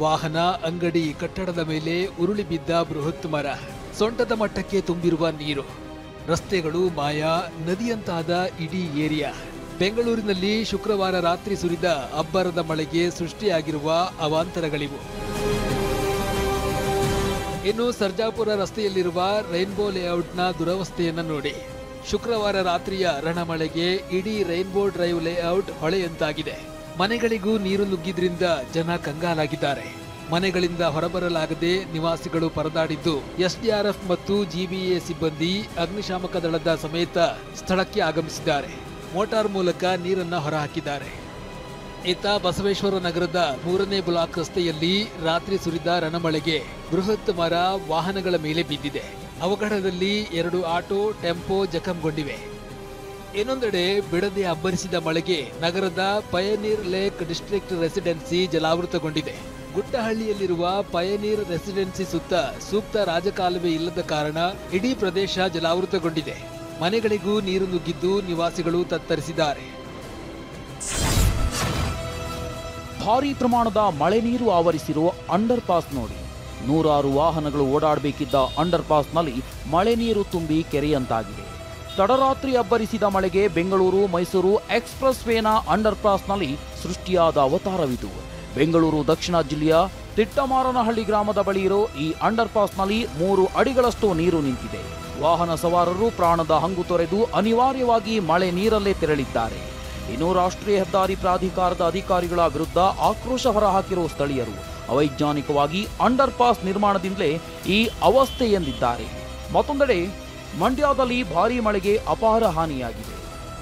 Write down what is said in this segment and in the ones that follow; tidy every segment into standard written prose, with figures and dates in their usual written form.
ವಾಹನ, ಅಂಗಡಿ, ಕಟ್ಟಡದ ಮೇಲೆ ಉರುಳಿ ಬಿದ್ದ ಬೃಹತ್ ಮರ, ಸೊಂಟದ ಮಟ್ಟಕ್ಕೆ ತುಂಬಿರುವ ನೀರು, ರಸ್ತೆಗಳು ಮಾಯ, ನದಿಯಂತಾದ ಇಡೀ ಏರಿಯಾ. ಬೆಂಗಳೂರಿನಲ್ಲಿ ಶುಕ್ರವಾರ ರಾತ್ರಿ ಸುರಿದ ಅಬ್ಬರದ ಮಳೆಗೆ ಸೃಷ್ಟಿಯಾಗಿರುವ ಅವಾಂತರಗಳಿವು. ಇನ್ನು ಸರ್ಜಾಪುರ ರಸ್ತೆಯಲ್ಲಿರುವ ರೈನ್ಬೋ ಲೇಔಟ್ನ ದುರವಸ್ಥೆಯನ್ನ ನೋಡಿ. ಶುಕ್ರವಾರ ರಾತ್ರಿಯ ರಣಮಳೆಗೆ ಇಡೀ ರೈನ್ಬೋ ಡ್ರೈವ್ ಲೇಔಟ್ ಹೊಳೆಯಂತಾಗಿದೆ. ಮನೆಗಳಿಗೂ ನೀರು ನುಗ್ಗಿದ್ರಿಂದ ಜನ ಕಂಗಾಲಾಗಿದ್ದಾರೆ. ಮನೆಗಳಿಂದ ಹೊರಬರಲಾಗದೆ ನಿವಾಸಿಗಳು ಪರದಾಡಿದ್ದು, ಎಸ್ಡಿಆರ್ಎಫ್ ಮತ್ತು ಜಿಬಿಎ ಸಿಬ್ಬಂದಿ ಅಗ್ನಿಶಾಮಕ ದಳದ ಸಮೇತ ಸ್ಥಳಕ್ಕೆ ಆಗಮಿಸಿದ್ದಾರೆ. ಮೋಟಾರ್ ಮೂಲಕ ನೀರನ್ನ ಹೊರಹಾಕಿದ್ದಾರೆ. ಇತ್ತ ಬಸವೇಶ್ವರ ನಗರದ 3ನೇ ಬ್ಲಾಕ್ ರಸ್ತೆಯಲ್ಲಿ ರಾತ್ರಿ ಸುರಿದ ರಣಮಳೆಗೆ ಬೃಹತ್ ಮರ ವಾಹನಗಳ ಮೇಲೆ ಬಿದ್ದಿದೆ. ಅವಘಡದಲ್ಲಿ 2 ಆಟೋ, ಟೆಂಪೋ ಜಖಂಗೊಂಡಿವೆ. ಇನ್ನೊಂದೆಡೆ ಬಿಡದೆ ಅಬ್ಬರಿಸಿದ ಮಳೆಗೆ ನಗರದ ಪಯನೀರ್ ಲೇಕ್ ಡಿಸ್ಟ್ರಿಕ್ಟ್ ರೆಸಿಡೆನ್ಸಿ ಜಲಾವೃತಗೊಂಡಿದೆ. ಗುಟ್ಟಹಳ್ಳಿಯಲ್ಲಿರುವ ಪಯನೀರ್ ರೆಸಿಡೆನ್ಸಿ ಸುತ್ತ ಸೂಕ್ತ ರಾಜಕಾಲುವೆ ಇಲ್ಲದ ಕಾರಣ ಇಡೀ ಪ್ರದೇಶ ಜಲಾವೃತಗೊಂಡಿದೆ. ಮನೆಗಳಿಗೂ ನೀರು ನುಗ್ಗಿದ್ದು ನಿವಾಸಿಗಳು ತತ್ತರಿಸಿದ್ದಾರೆ. ಭಾರೀ ಪ್ರಮಾಣದ ಮಳೆ ನೀರು ಆವರಿಸಿರುವ ಅಂಡರ್ ಪಾಸ್ ನೋಡಿ. 100 ವಾಹನಗಳು ಓಡಾಡಬೇಕಿದ್ದ ಅಂಡರ್ ಪಾಸ್ನಲ್ಲಿ ಮಳೆ ನೀರು ತುಂಬಿ ಕೆರೆಯಂತಾಗಿದೆ. ತಡರಾತ್ರಿ ಅಬ್ಬರಿಸಿದ ಮಳೆಗೆ ಬೆಂಗಳೂರು ಮೈಸೂರು ಎಕ್ಸ್‌ಪ್ರೆಸ್ ವೇನ ಅಂಡರ್ ಪಾಸ್ನಲ್ಲಿ ಸೃಷ್ಟಿಯಾದ ಅವತಾರವಿದು. ಬೆಂಗಳೂರು ದಕ್ಷಿಣ ಜಿಲ್ಲೆಯ ತಿಟ್ಟಮಾರನಹಳ್ಳಿ ಗ್ರಾಮದ ಬಳಿ ಇರೋ ಈ ಅಂಡರ್ ಪಾಸ್ನಲ್ಲಿ 3 ಅಡಿಗಳಷ್ಟು ನೀರು ನಿಂತಿದೆ. ವಾಹನ ಸವಾರರು ಪ್ರಾಣದ ಹಂಗು ತೊರೆದು ಅನಿವಾರ್ಯವಾಗಿ ಮಳೆ ನೀರಲ್ಲೇ ತೆರಳಿದ್ದಾರೆ. ಇನ್ನು ರಾಷ್ಟ್ರೀಯ ಹೆದ್ದಾರಿ ಪ್ರಾಧಿಕಾರದ ಅಧಿಕಾರಿಗಳ ವಿರುದ್ಧ ಆಕ್ರೋಶ ಹೊರಹಾಕಿರುವ ಸ್ಥಳೀಯರು ಅವೈಜ್ಞಾನಿಕವಾಗಿ ಅಂಡರ್ ಪಾಸ್ ನಿರ್ಮಾಣದಿಂದಲೇ ಈ ಅವಸ್ಥೆ ಎಂದಿದ್ದಾರೆ. ಮತ್ತೊಂದೆಡೆ ಮಂಡ್ಯದಲ್ಲಿ ಭಾರೀ ಮಳೆಗೆ ಅಪಾರ ಹಾನಿಯಾಗಿದೆ.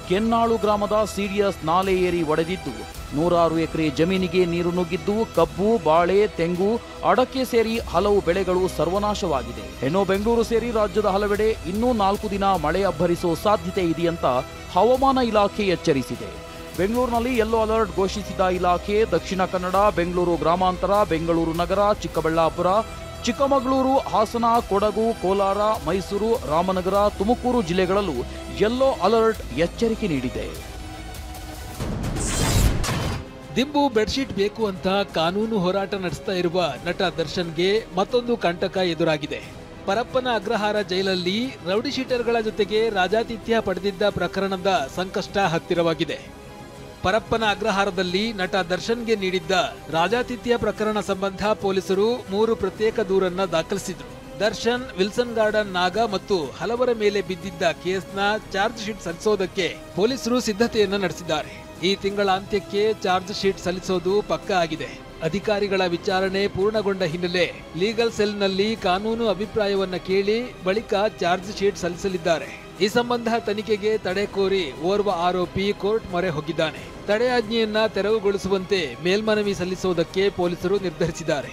ಕೆನ್ನಾಳು ಗ್ರಾಮದ ಸಿಡಿಎಸ್ ನಾಲೆ ಏರಿ ಒಡೆದಿದ್ದು 100 ಎಕರೆ ಜಮೀನಿಗೆ ನೀರು ನುಗ್ಗಿದ್ದು ಕಬ್ಬು, ಬಾಳೆ, ತೆಂಗು, ಅಡಕೆ ಸೇರಿ ಹಲವು ಬೆಳೆಗಳು ಸರ್ವನಾಶವಾಗಿದೆ. ಇನ್ನು ಬೆಂಗಳೂರು ಸೇರಿ ರಾಜ್ಯದ ಹಲವೆಡೆ ಇನ್ನೂ 4 ದಿನ ಮಳೆ ಅಬ್ಬರಿಸುವ ಸಾಧ್ಯತೆ ಇದೆಯಂತ ಹವಾಮಾನ ಇಲಾಖೆ ಎಚ್ಚರಿಸಿದೆ. ಬೆಂಗಳೂರಿನಲ್ಲಿ ಯೆಲ್ಲೋ ಅಲರ್ಟ್ ಘೋಷಿಸಿದ ಇಲಾಖೆ ದಕ್ಷಿಣ ಕನ್ನಡ, ಬೆಂಗಳೂರು ಗ್ರಾಮಾಂತರ, ಬೆಂಗಳೂರು ನಗರ, ಚಿಕ್ಕಬಳ್ಳಾಪುರ, ಚಿಕ್ಕಮಗಳೂರು, ಹಾಸನ, ಕೊಡಗು, ಕೋಲಾರ, ಮೈಸೂರು, ರಾಮನಗರ, ತುಮಕೂರು ಜಿಲ್ಲೆಗಳಲ್ಲೂ ಯೆಲ್ಲೋ ಅಲರ್ಟ್ ಎಚ್ಚರಿಕೆ ನೀಡಿದೆ. ದಿಂಬು ಬೆಡ್ಶೀಟ್ ಬೇಕು ಅಂತ ಕಾನೂನು ಹೋರಾಟ ನಡೆಸ್ತಾ ಇರುವ ನಟ ದರ್ಶನ್ಗೆ ಮತ್ತೊಂದು ಕಂಟಕ ಎದುರಾಗಿದೆ. ಪರಪ್ಪನ ಅಗ್ರಹಾರ ಜೈಲಲ್ಲಿ ರೌಡಿ ಶೀಟರ್ಗಳ ಜೊತೆಗೆ ರಾಜಾತಿಥ್ಯ ಪಡೆದಿದ್ದ ಪ್ರಕರಣದ ಸಂಕಷ್ಟ ಹತ್ತಿರವಾಗಿದೆ. ಪರಪ್ಪನ ಅಗ್ರಹಾರದಲ್ಲಿ ನಟ ದರ್ಶನ್ಗೆ ನೀಡಿದ್ದ ರಾಜಾತಿಥ್ಯ ಪ್ರಕರಣ ಸಂಬಂಧ ಪೊಲೀಸರು 3 ಪ್ರತ್ಯೇಕ ದೂರನ್ನ ದಾಖಲಿಸಿದ್ರು. ದರ್ಶನ್, ವಿಲ್ಸನ್ ಗಾರ್ಡನ್ ನಾಗ ಮತ್ತು ಹಲವರ ಮೇಲೆ ಬಿದ್ದಿದ್ದ ಕೇಸ್ನ ಚಾರ್ಜ್ ಶೀಟ್ ಸಲ್ಲಿಸೋದಕ್ಕೆ ಪೊಲೀಸರು ಸಿದ್ಧತೆಯನ್ನ ನಡೆಸಿದ್ದಾರೆ. ಈ ತಿಂಗಳ ಅಂತ್ಯಕ್ಕೆ ಚಾರ್ಜ್ ಶೀಟ್ ಸಲ್ಲಿಸೋದು ಪಕ್ಕಾ ಆಗಿದೆ. ಅಧಿಕಾರಿಗಳ ವಿಚಾರಣೆ ಪೂರ್ಣಗೊಂಡ ಹಿನ್ನೆಲೆ ಲೀಗಲ್ ಸೆಲ್ನಲ್ಲಿ ಕಾನೂನು ಅಭಿಪ್ರಾಯವನ್ನ ಕೇಳಿ ಬಳಿಕ ಚಾರ್ಜ್ ಶೀಟ್ ಸಲ್ಲಿಸಲಿದ್ದಾರೆ. ಈ ಸಂಬಂಧ ತನಿಖೆಗೆ ತಡೆ ಕೋರಿ ಓರ್ವ ಆರೋಪಿ ಕೋರ್ಟ್ ಮೊರೆ ಹೋಗಿದ್ದಾನೆ. ತಡೆಯಾಜ್ಞೆಯನ್ನ ತೆರವುಗೊಳಿಸುವಂತೆ ಮೇಲ್ಮನವಿ ಸಲ್ಲಿಸುವುದಕ್ಕೆ ಪೊಲೀಸರು ನಿರ್ಧರಿಸಿದ್ದಾರೆ.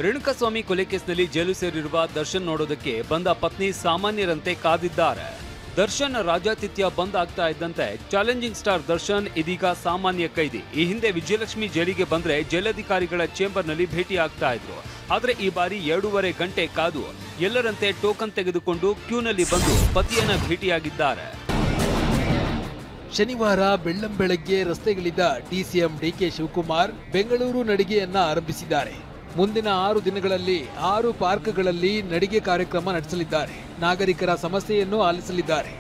ರೇಣುಕಾಸ್ವಾಮಿ ಕೊಲೆ ಕೇಸ್ನಲ್ಲಿ ಜೈಲು ಸೇರಿರುವ ದರ್ಶನ್ ನೋಡೋದಕ್ಕೆ ಬಂದ ಪತ್ನಿ ಸಾಮಾನ್ಯರಂತೆ ಕಾದಿದ್ದಾರೆ. ದರ್ಶನ್ ರಾಜಾತಿಥ್ಯ ಬಂದ್ ಆಗ್ತಾ ಇದ್ದಂತೆ ಚಾಲೆಂಜಿಂಗ್ ಸ್ಟಾರ್ ದರ್ಶನ್ ಇದೀಗ ಸಾಮಾನ್ಯ ಕೈದಿ. ಈ ಹಿಂದೆ ವಿಜಯಲಕ್ಷ್ಮಿ ಜೈಲಿಗೆ ಬಂದ್ರೆ ಜೈಲಧಿಕಾರಿಗಳ ಚೇಂಬರ್ನಲ್ಲಿ ಭೇಟಿ ಆಗ್ತಾ ಇದ್ರು. ಆದ್ರೆ ಈ ಬಾರಿ 2.5 ಗಂಟೆ ಕಾದು ಎಲ್ಲರಂತೆ ಟೋಕನ್ ತೆಗೆದುಕೊಂಡು ಕ್ಯೂನಲ್ಲಿ ಬಂದು ಪತಿಯನ್ನ ಭೇಟಿಯಾಗಿದ್ದಾರೆ. ಶನಿವಾರ ಬೆಳ್ಳಂಬೆಳಗ್ಗೆ ರಸ್ತೆಗಿಳಿದ ಡಿಸಿಎಂ ಡಿಕೆ ಶಿವಕುಮಾರ್ ಬೆಂಗಳೂರು ನಡಿಗೆಯನ್ನ ಆರಂಭಿಸಿದ್ದಾರೆ. ಮುಂದಿನ 6 ದಿನಗಳಲ್ಲಿ 6 ಪಾರ್ಕ್ಗಳಲ್ಲಿ ನಡಿಗೆ ಕಾರ್ಯಕ್ರಮ ನಡೆಸಲಿದ್ದಾರೆ. ನಾಗರಿಕರ ಸಮಸ್ಯೆಯನ್ನು ಆಲಿಸಲಿದ್ದಾರೆ.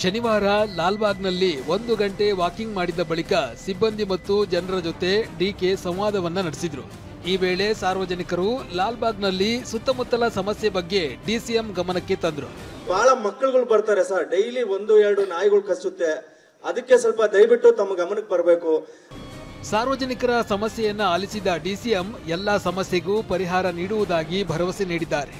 ಶನಿವಾರ ಲಾಲ್ಬಾಗ್ನಲ್ಲಿ 1 ಗಂಟೆ ವಾಕಿಂಗ್ ಮಾಡಿದ ಬಳಿಕ ಸಿಬ್ಬಂದಿ ಮತ್ತು ಜನರ ಜೊತೆ ಡಿಕೆ ಸಂವಾದವನ್ನ ನಡೆಸಿದ್ರು. ಈ ವೇಳೆ ಸಾರ್ವಜನಿಕರು ಲಾಲ್ಬಾಗ್ನಲ್ಲಿ ಸುತ್ತಮುತ್ತಲ ಸಮಸ್ಯೆ ಬಗ್ಗೆ ಡಿಸಿಎಂ ಗಮನಕ್ಕೆ ತಂದ್ರು. ಬಹಳ ಮಕ್ಕಳುಗಳು ಬರ್ತಾರೆ ಸರ್, ಡೈಲಿ 1-2 ನಾಯಿಗಳು ಕಚ್ಚುತ್ತೆ, ಅದಕ್ಕೆ ಸ್ವಲ್ಪ ದಯವಿಟ್ಟು ತಮ್ಮ ಗಮನಕ್ಕೆ ಬರಬೇಕು. ಸಾರ್ವಜನಿಕರ ಸಮಸ್ಯೆಯನ್ನ ಆಲಿಸಿದ ಡಿಸಿಎಂ ಎಲ್ಲಾ ಸಮಸ್ಯೆಗೂ ಪರಿಹಾರ ನೀಡುವುದಾಗಿ ಭರವಸೆ ನೀಡಿದ್ದಾರೆ.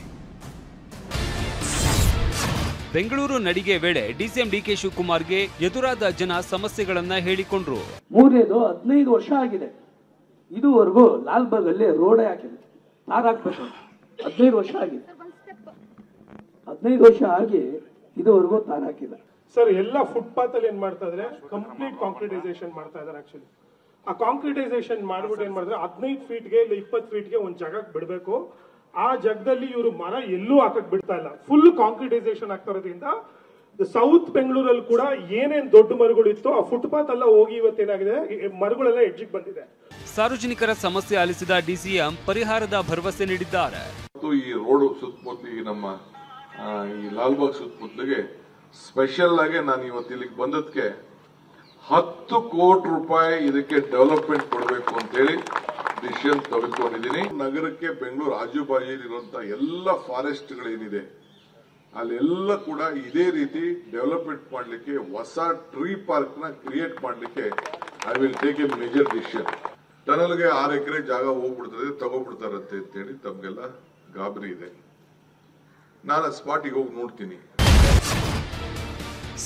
ಬೆಂಗಳೂರು ನಡಿಗೆ ವೇಳೆ ಡಿಸಿಎಂ ಡಿಕೆ ಶಿವಕುಮಾರ್ಗೆ ಎದುರಾದ ಜನ ಸಮಸ್ಯೆಗಳನ್ನ ಹೇಳಿಕೊಂಡ್ರು. 15 ವರ್ಷ ಆಗಿದೆ, ಇದುವರೆಗೂ ಲಾಲ್ಬಾಗ್ ಅಲ್ಲಿ ರೋಡೇ ಹಾಕಿದೆ, ತಾರ್ ಹಾಕ್ಬೇಕು. 15 ವರ್ಷ ಆಗಿದೆ, 15 ವರ್ಷ ಆಗಿ ಇದುವರೆಗೂ ತಾರ್ ಹಾಕಿಲ್ಲ ಸರ್. ಎಲ್ಲ ಫುಟ್ಪಾತ್ ಅಲ್ಲಿ ಏನ್ ಮಾಡ್ತಾ ಇದ್ರೆ ಕಂಪ್ಲೀಟ್ ಕಾಂಕ್ರಿಟೈಸೇಷನ್ ಮಾಡ್ತಾ ಇದಾರೆ. ಆಕ್ಚುಲಿ ಆ ಕಾಂಕ್ರಿಟೈಸೇಷನ್ ಮಾಡ್ಬಿಟ್ಟು ಏನ್ ಮಾಡಿದ್ರೆ 15 ಫೀಟ್ಗೆ ಇಲ್ಲ 20 ಫೀಟ್ಗೆ ಒಂದ್ ಜಾಗಕ್ಕೆ ಬಿಡಬೇಕು. ಆ ಜಾಗದಲ್ಲಿ ಇವರು ಮರ ಎಲ್ಲೂ ಹಾಕಕ್ ಬಿಡ್ತಾ ಇಲ್ಲ. ಫುಲ್ ಕಾಂಕ್ರಿಟೈಸೇಷನ್ ಆಗ್ತಾ ಇರೋದ್ರಿಂದ ಸೌತ್ ಬೆಂಗಳೂರಲ್ಲಿ ಕೂಡ ಏನೇನ್ ದೊಡ್ಡ ಮರಗಳು ಇತ್ತು ಆ ಫುಟ್ಪಾತ್ ಎಲ್ಲ ಹೋಗಿ ಇವತ್ತೇನಾಗಿದೆ ಮರಗಳೆಲ್ಲ ಎಡ್ಜಿಗೆ ಬಂದಿದೆ. ಸಾರ್ವಜನಿಕರ ಸಮಸ್ಯೆ ಆಲಿಸಿದ ಡಿಸಿಎಂ ಪರಿಹಾರದ ಭರವಸೆ ನೀಡಿದ್ದಾರೆ. ಈ ರೋಡ್ ಸುತ್ತಮುತ್ತಲಿಗೆ ನಮ್ಮ ಈ ಲಾಲ್ಬಾಗ್ ಸುತ್ತಮುತ್ತಲಿಗೆ ಸ್ಪೆಷಲ್ ಆಗಿ ನಾನು ಇವತ್ತು ಇಲ್ಲಿಗೆ ಬಂದದಕ್ಕೆ 10 ಕೋಟಿ ರೂಪಾಯಿ ಇದಕ್ಕೆ ಡೆವಲಪ್ಮೆಂಟ್ ಕೊಡಬೇಕು ಅಂತ ಹೇಳಿ ಡಿಸಿಷನ್ ತೆಗೆದುಕೊಂಡಿದ್ದೀನಿ. ನಗರಕ್ಕೆ ಬೆಂಗಳೂರು ಆಜುಬಾಜು ಇರುವಂತಹ ಎಲ್ಲ ಫಾರೆಸ್ಟ್ಗಳೇನಿದೆ ಅಲ್ಲೆಲ್ಲ ಕೂಡ ಇದೇ ರೀತಿ ಡೆವಲಪ್ಮೆಂಟ್ ಮಾಡಲಿಕ್ಕೆ ಹೊಸ ಟ್ರೀ ಪಾರ್ಕ್ ನ ಕ್ರಿಯೇಟ್ ಮಾಡಲಿಕ್ಕೆ I will take a major decision. ಟನಲ್ಗೆ 6 ಎಕರೆ ಜಾಗ ಹೋಗ್ಬಿಡ್ತದೆ, ತಗೋಬಿಡ್ತಾರಂತೆ ಅಂತೇಳಿ ತಮ್ಗೆಲ್ಲ ಗಾಬರಿ ಇದೆ. ನಾನು ಸ್ಪಾಟಿಗೆ ಹೋಗಿ ನೋಡ್ತೀನಿ.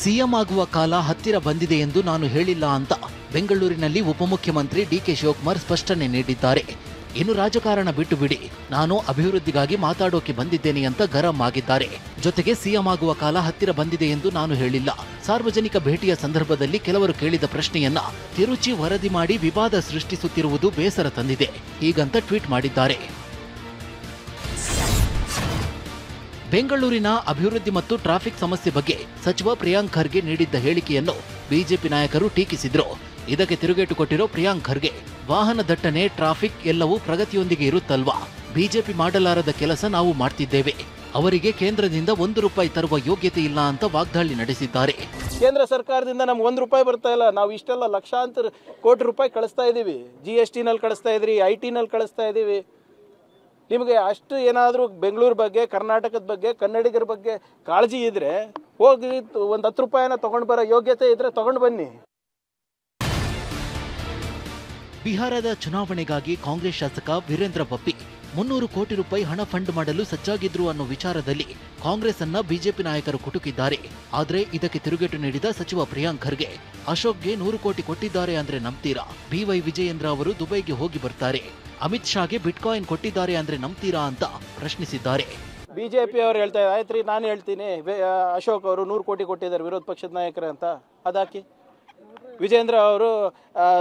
ಸಿಎಂ ಆಗುವ ಕಾಲ ಹತ್ತಿರ ಬಂದಿದೆ ಎಂದು ನಾನು ಹೇಳಿಲ್ಲ ಅಂತ ಬೆಂಗಳೂರಿನಲ್ಲಿ ಉಪಮುಖ್ಯಮಂತ್ರಿ ಡಿಕೆ ಶಿವಕುಮಾರ್ ಸ್ಪಷ್ಟನೆ ನೀಡಿದ್ದಾರೆ. ಇನ್ನು ರಾಜಕಾರಣ ಬಿಟ್ಟು ಬಿಡಿ, ನಾನು ಅಭಿವೃದ್ಧಿಗಾಗಿ ಮಾತಾಡೋಕೆ ಬಂದಿದ್ದೇನೆ ಅಂತ ಗರಂ ಆಗಿದ್ದಾರೆ. ಜೊತೆಗೆ ಸಿಎಂ ಆಗುವ ಕಾಲ ಹತ್ತಿರ ಬಂದಿದೆ ಎಂದು ನಾನು ಹೇಳಿಲ್ಲ. ಸಾರ್ವಜನಿಕ ಭೇಟಿಯ ಸಂದರ್ಭದಲ್ಲಿ ಕೆಲವರು ಕೇಳಿದ ಪ್ರಶ್ನೆಯನ್ನ ತಿರುಚಿ ವರದಿ ಮಾಡಿ ವಿವಾದ ಸೃಷ್ಟಿಸುತ್ತಿರುವುದು ಬೇಸರ ತಂದಿದೆ, ಹೀಗಂತ ಟ್ವೀಟ್ ಮಾಡಿದ್ದಾರೆ. ಬೆಂಗಳೂರಿನ ಅಭಿವೃದ್ಧಿ ಮತ್ತು ಟ್ರಾಫಿಕ್ ಸಮಸ್ಯೆ ಬಗ್ಗೆ ಸಚಿವ ಪ್ರಿಯಾಂಕ್ ಖರ್ಗೆ ನೀಡಿದ್ದ ಹೇಳಿಕೆಯನ್ನು ಬಿಜೆಪಿ ನಾಯಕರು ಟೀಕಿಸಿದ್ರು. ಇದಕ್ಕೆ ತಿರುಗೇಟು ಕೊಟ್ಟಿರೋ ಪ್ರಿಯಾಂಕ್ ಖರ್ಗೆ, ವಾಹನ ದಟ್ಟಣೆ, ಟ್ರಾಫಿಕ್ ಎಲ್ಲವೂ ಪ್ರಗತಿಯೊಂದಿಗೆ ಇರುತ್ತಲ್ವಾ? ಬಿಜೆಪಿ ಮಾಡಲಾರದ ಕೆಲಸ ನಾವು ಮಾಡ್ತಿದ್ದೇವೆ. ಅವರಿಗೆ ಕೇಂದ್ರದಿಂದ 1 ರೂಪಾಯಿ ತರುವ ಯೋಗ್ಯತೆ ಇಲ್ಲ ಅಂತ ವಾಗ್ದಾಳಿ ನಡೆಸಿದ್ದಾರೆ. ಕೇಂದ್ರ ಸರ್ಕಾರದಿಂದ ನಮ್ಗೆ 1 ರೂಪಾಯಿ ಬರ್ತಾ ಇಲ್ಲ. ನಾವು ಇಷ್ಟೆಲ್ಲ ಲಕ್ಷಾಂತರ ಕೋಟಿ ರೂಪಾಯಿ ಕಳಿಸ್ತಾ ಇದ್ದೀವಿ. GST ನಲ್ಲಿ ಕಳಿಸ್ತಾ ಇದ್ರಿ, IT ನಲ್ಲಿ ಕಳಿಸ್ತಾ ಇದ್ದೀವಿ. ನಿಮಗೆ ಅಷ್ಟು ಏನಾದರೂ ಬೆಂಗಳೂರು ಬಗ್ಗೆ, ಕರ್ನಾಟಕದ ಬಗ್ಗೆ, ಕನ್ನಡಿಗರ ಬಗ್ಗೆ ಕಾಳಜಿ ಇದ್ರೆ ಹೋಗಿ ಒಂದು 10 ರೂಪಾಯಿನ ತಗೊಂಡು ಬರೋ ಯೋಗ್ಯತೆ ಇದ್ರೆ ತಗೊಂಡು ಬನ್ನಿ. ಬಿಹಾರದ ಚುನಾವಣೆಗಾಗಿ ಕಾಂಗ್ರೆಸ್ ಶಾಸಕ ವೀರೇಂದ್ರ ಬಪ್ಪಿ 300 ಕೋಟಿ ರೂಪಾಯಿ ಹಣ ಫಂಡ್ ಮಾಡಲು ಸಜ್ಜಾಗಿದ್ರು ಅನ್ನೋ ವಿಚಾರದಲ್ಲಿ ಕಾಂಗ್ರೆಸ್ ಅನ್ನ ಬಿಜೆಪಿ ನಾಯಕರು ಕುಟುಕಿದ್ದಾರೆ. ಆದರೆ ಇದಕ್ಕೆ ತಿರುಗೇಟು ನೀಡಿದ ಸಚಿವ ಪ್ರಿಯಾಂಕ್ ಖರ್ಗೆ, ಅಶೋಕ್ಗೆ 100 ಕೋಟಿ ಕೊಟ್ಟಿದ್ದಾರೆ ಅಂದ್ರೆ ನಂಬ್ತೀರಾ? BY ವಿಜಯೇಂದ್ರ ಅವರು ದುಬೈಗೆ ಹೋಗಿ ಬರ್ತಾರೆ. ಅಮಿತ್ ಶಾಗೆ ಬಿಟ್ಕಾಯಿನ್ ಕೊಟ್ಟಿದ್ದಾರೆ ಅಂದ್ರೆ ನಂಬ್ತೀರಾ ಅಂತ ಪ್ರಶ್ನಿಸಿದ್ದಾರೆ. ಬಿಜೆಪಿ ಅವರು ಹೇಳ್ತಾ ಇದ್ದಾರೆ, ಆಯ್ತು ರೀ, ನಾನು ಹೇಳ್ತೀನಿ, ಅಶೋಕ್ ಅವರು 100 ಕೋಟಿ ಕೊಟ್ಟಿದ್ದಾರೆ ವಿರೋಧ ಪಕ್ಷದ ನಾಯಕರೇ ಅಂತ. ಅದಾಕಿ ವಿಜೇಂದ್ರ ಅವರು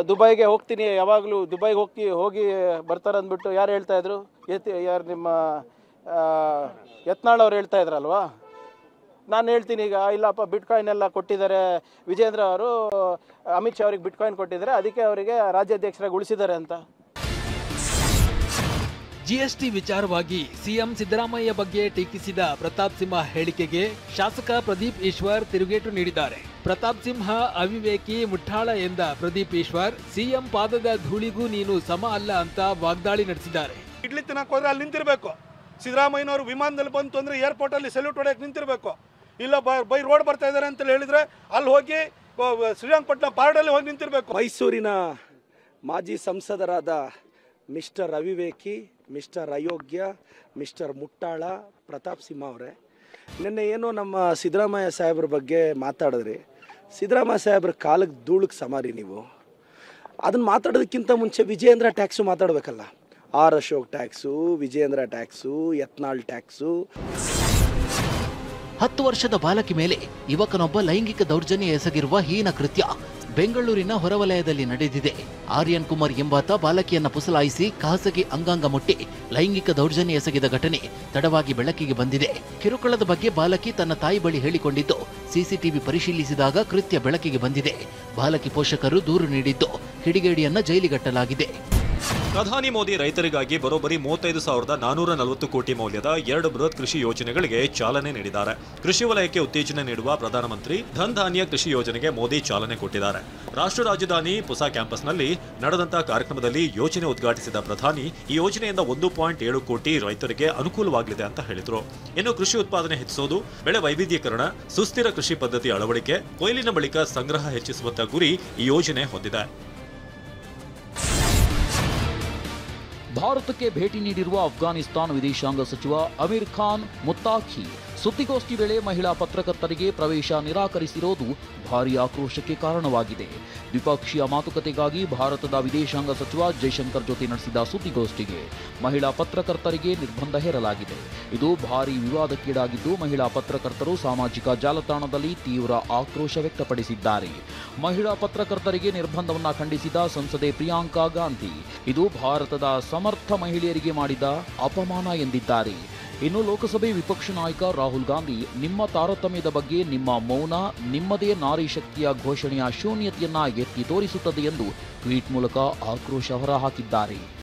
ದುಬೈಗೆ ಹೋಗ್ತೀನಿ, ಯಾವಾಗಲೂ ದುಬೈಗೆ ಹೋಗಿ ಬರ್ತಾರೆ ಅಂದ್ಬಿಟ್ಟು ಯಾರು ಹೇಳ್ತಾ ಇದ್ರು? ಯಾರು ನಿಮ್ಮ ಯತ್ನಾಳ್ ಅವ್ರು ಹೇಳ್ತಾ ಇದ್ರಲ್ವಾ? ನಾನು ಹೇಳ್ತೀನಿ ಈಗ, ಇಲ್ಲಪ್ಪ ಬಿಟ್ಕಾಯಿನ್ ಎಲ್ಲ ಕೊಟ್ಟಿದ್ದಾರೆ ವಿಜೇಂದ್ರ ಅವರು, ಅಮಿತ್ ಶಾ ಅವರಿಗೆ ಬಿಟ್ಕಾಯಿನ್ ಕೊಟ್ಟಿದ್ದಾರೆ, ಅದಕ್ಕೆ ಅವರಿಗೆ ರಾಜ್ಯಾಧ್ಯಕ್ಷರಾಗಿ ಉಳಿಸಿದ್ದಾರೆ ಅಂತ. GST ವಿಚಾರವಾಗಿ ಸಿಎಂ ಸಿದ್ದರಾಮಯ್ಯ ಬಗ್ಗೆ ಟೀಕಿಸಿದ ಪ್ರತಾಪ್ ಸಿಂಹ ಹೇಳಿಕೆಗೆ ಶಾಸಕ ಪ್ರದೀಪ್ ಈಶ್ವರ್ ತಿರುಗೇಟು ನೀಡಿದ್ದಾರೆ. ಪ್ರತಾಪ್ ಸಿಂಹ ಅವಿವೇಕಿ, ಮುಠಾಳ ಎಂದ ಪ್ರದೀಪ್ ಈಶ್ವರ್, ಸಿಎಂ ಪಾದದ ಧೂಳಿಗೂ ನೀನು ಸಮ ಅಲ್ಲ ಅಂತ ವಾಗ್ದಾಳಿ ನಡೆಸಿದ್ದಾರೆ. ಇಡ್ಲಿ ತಿನ್ನಕ್ಕೆ ಹೋದ್ರೆ ಅಲ್ಲಿ ನಿಂತಿರ್ಬೇಕು. ಸಿದ್ದರಾಮಯ್ಯನವರು ವಿಮಾನದಲ್ಲಿ ಬಂತು ಅಂದ್ರೆ ಏರ್ಪೋರ್ಟ್ ಅಲ್ಲಿ ಸೆಲ್ಯೂಟ್ ಹೊಡೆಯಕ್ಕೆ ನಿಂತಿರ್ಬೇಕು. ಇಲ್ಲ ಬೈ ರೋಡ್ ಬರ್ತಾ ಇದ್ದಾರೆ ಅಂತ ಹೇಳಿದ್ರೆ ಅಲ್ಲಿ ಹೋಗಿ ಶ್ರೀರಂಗಪಟ್ಟಣ ಪಾರ್ಡಲ್ಲಿ ಹೋಗಿ ನಿಂತಿರ್ಬೇಕು. ಮೈಸೂರಿನ ಮಾಜಿ ಸಂಸದರಾದ ಮಿಸ್ಟರ್ ಅವಿವೇಕಿ, ಮಿಸ್ಟರ್ ಅಯೋಗ್ಯ, ಮಿಸ್ಟರ್ ಮುಟ್ಟಾಳ ಪ್ರತಾಪ್ ಸಿಂಹ ಅವರೇ, ನಿನ್ನೆ ಏನೋ ನಮ್ಮ ಸಿದ್ದರಾಮಯ್ಯ ಸಾಹೇಬ್ರ ಬಗ್ಗೆ ಮಾತಾಡಿದ್ರಿ. ಸಿದ್ದರಾಮಯ್ಯ ಸಾಹೇಬ್ರ ಕಾಲಕ್ಕೆ ಧೂಳಕ್ಕೆ ಸಮಾರಿ ನೀವು. ಅದನ್ನು ಮಾತಾಡೋದಕ್ಕಿಂತ ಮುಂಚೆ ವಿಜಯೇಂದ್ರ ಟ್ಯಾಕ್ಸು ಮಾತಾಡಬೇಕಲ್ಲ. R Ashok tax, Vijayendra tax, Yatnal tax. 10 ವರ್ಷದ ಬಾಲಕಿ ಮೇಲೆ ಯುವಕನೊಬ್ಬ ಲೈಂಗಿಕ ದೌರ್ಜನ್ಯ ಎಸಗಿರುವ ಹೀನ ಕೃತ್ಯ ಬೆಂಗಳೂರಿನ ಹೊರವಲಯದಲ್ಲಿ ನಡೆದಿದೆ. ಆರ್ಯನ್ ಕುಮಾರ್ ಎಂಬಾತ ಬಾಲಕಿಯನ್ನ ಪುಸಲಾಯಿಸಿ ಖಾಸಗಿ ಅಂಗಾಂಗ ಮುಟ್ಟಿ ಲೈಂಗಿಕ ದೌರ್ಜನ್ಯ ಎಸಗಿದ ಘಟನೆ ತಡವಾಗಿ ಬೆಳಕಿಗೆ ಬಂದಿದೆ. ಕಿರುಕುಳದ ಬಗ್ಗೆ ಬಾಲಕಿ ತನ್ನ ತಾಯಿ ಬಳಿ ಹೇಳಿಕೊಂಡಿದ್ದು ಸಿಸಿಟಿವಿ ಪರಿಶೀಲಿಸಿದಾಗ ಕೃತ್ಯ ಬೆಳಕಿಗೆ ಬಂದಿದೆ. ಬಾಲಕಿ ಪೋಷಕರು ದೂರು ನೀಡಿದ್ದು ಕಿಡಿಗೇಡಿಯನ್ನ ಜೈಲಿಗಟ್ಟಲಾಗಿದೆ. ಪ್ರಧಾನಿ ಮೋದಿ ರೈತರಿಗಾಗಿ ಬರೋಬ್ಬರಿ 35,440 ಕೋಟಿ ಮೌಲ್ಯದ 2 ಬೃಹತ್ ಕೃಷಿ ಯೋಜನೆಗಳಿಗೆ ಚಾಲನೆ ನೀಡಿದ್ದಾರೆ. ಕೃಷಿ ವಲಯಕ್ಕೆ ಉತ್ತೇಜನ ನೀಡುವ ಪ್ರಧಾನಮಂತ್ರಿ ಧನ್ ಧಾನ್ಯ ಕೃಷಿ ಯೋಜನೆಗೆ ಮೋದಿ ಚಾಲನೆ ಕೊಟ್ಟಿದ್ದಾರೆ. ರಾಷ್ಟ್ರ ರಾಜಧಾನಿ ಪುಸಾ ಕ್ಯಾಂಪಸ್ನಲ್ಲಿ ನಡೆದಂತಹ ಕಾರ್ಯಕ್ರಮದಲ್ಲಿ ಯೋಜನೆ ಉದ್ಘಾಟಿಸಿದ ಪ್ರಧಾನಿ, ಈ ಯೋಜನೆಯಿಂದ 1.7 ಕೋಟಿ ರೈತರಿಗೆ ಅನುಕೂಲವಾಗಲಿದೆ ಅಂತ ಹೇಳಿದರು. ಇನ್ನು ಕೃಷಿ ಉತ್ಪಾದನೆ ಹೆಚ್ಚಿಸೋದು, ಬೆಳೆ ವೈವಿಧ್ಯೀಕರಣ, ಸುಸ್ಥಿರ ಕೃಷಿ ಪದ್ಧತಿ ಅಳವಡಿಕೆ, ಕೊಯ್ಲಿನ ಬಳಿಕ ಸಂಗ್ರಹ ಹೆಚ್ಚಿಸುವಂತ ಗುರಿ ಈ ಯೋಜನೆ ಹೊಂದಿದೆ. ಭಾರತಕ್ಕೆ ಭೇಟಿ ನೀಡಿರುವ ಅಫ್ಘಾನಿಸ್ತಾನ ವಿದೇಶಾಂಗ ಸಚಿವ ಅಮೀರ್ ಖಾನ್ ಮುತ್ತಾಖಿ ಸುದ್ದಿಗೋಷ್ಠಿ ವೇಳೆ ಮಹಿಳಾ ಪತ್ರಕರ್ತರಿಗೆ ಪ್ರವೇಶ ನಿರಾಕರಿಸಿರೋದು ಭಾರೀ ಆಕ್ರೋಶಕ್ಕೆ ಕಾರಣವಾಗಿದೆ. ದ್ವಿಪಕ್ಷೀಯ ಮಾತುಕತೆಗಾಗಿ ಭಾರತದ ವಿದೇಶಾಂಗ ಸಚಿವ ಜೈಶಂಕರ್ ಜೊತೆ ನಡೆಸಿದ ಸುದ್ದಿಗೋಷ್ಠಿಗೆ ಮಹಿಳಾ ಪತ್ರಕರ್ತರಿಗೆ ನಿರ್ಬಂಧ ಹೇರಲಾಗಿದೆ. ಇದು ಭಾರೀ ವಿವಾದಕ್ಕೀಡಾಗಿದ್ದು, ಮಹಿಳಾ ಪತ್ರಕರ್ತರು ಸಾಮಾಜಿಕ ಜಾಲತಾಣದಲ್ಲಿ ತೀವ್ರ ಆಕ್ರೋಶ ವ್ಯಕ್ತಪಡಿಸಿದ್ದಾರೆ. ಮಹಿಳಾ ಪತ್ರಕರ್ತರಿಗೆ ನಿರ್ಬಂಧವನ್ನು ಖಂಡಿಸಿದ ಸಂಸದೆ ಪ್ರಿಯಾಂಕಾ ಗಾಂಧಿ, ಇದು ಭಾರತದ ಸಮರ್ಥ ಮಹಿಳೆಯರಿಗೆ ಮಾಡಿದ ಅಪಮಾನ ಎಂದಿದ್ದಾರೆ. ಇನ್ನು ಲೋಕಸಭೆ ವಿಪಕ್ಷ ನಾಯಕ ರಾಹುಲ್ ಗಾಂಧಿ ನಿಮ್ಮ ತಾರತಮ್ಯದ ಬಗ್ಗೆ ನಿಮ್ಮ ಮೌನ ನಿಮ್ಮದೇ ನಾರಿ ಶಕ್ತಿಯ ಘೋಷಣೆಯ ಶೂನ್ಯತೆಯನ್ನ ಎತ್ತಿ ತೋರಿಸುತ್ತದೆ ಎಂದು ಟ್ವೀಟ್ ಮೂಲಕ ಆಕ್ರೋಶ ಹೊರಹಾಕಿದ್ದಾರೆ.